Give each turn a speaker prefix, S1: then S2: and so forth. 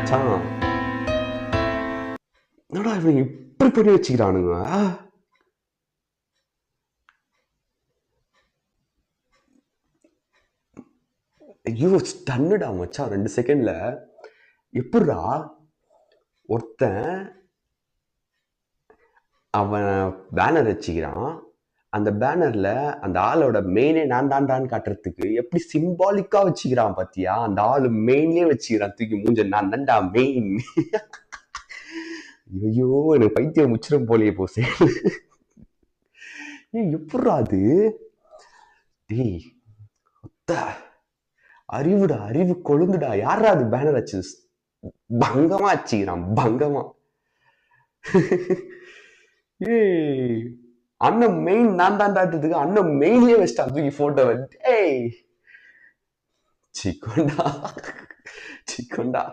S1: மச்சான் என்னடா இவங்க இப்படி பண்ணி வச்சுக்கிறானுங்க. ஐயோ ஸ்டன்னுடா மச்சான் 2 செகண்ட்ல. எப்படிடா ஒருத்தன் அவன் பேனர் வச்சுக்கிறான், அந்த பேனர்ல அந்த ஆளோட மெயினே நான் தான்டான்னு காட்டுறதுக்கு எப்படி சிம்பாலிக்கா வச்சுக்கிறான் பாத்தியா? அந்த ஆளு மெயின்லயே வச்சுக்கிறான் தூக்கி மூஞ்ச, நான் தான்டா மெயின். ஐயோ எனக்கு பைத்தியம் முச்சிரும் போலியே போசே. எப்படா அது? டேய் அறிவுடா, அறிவு கொழுந்துடா. யாரா அது பேனர் வச்சு பங்கமா வச்சுக்கிறான், பங்கமா. ஏய் அண்ணன் மெயின் நான் தான்டாட்டுறதுக்கு அண்ணன் மெயின்லயே வச்சிட்டான் தூக்கி போட்டோ. ஏய் சிக்கோண்டா சிக்கோண்டா.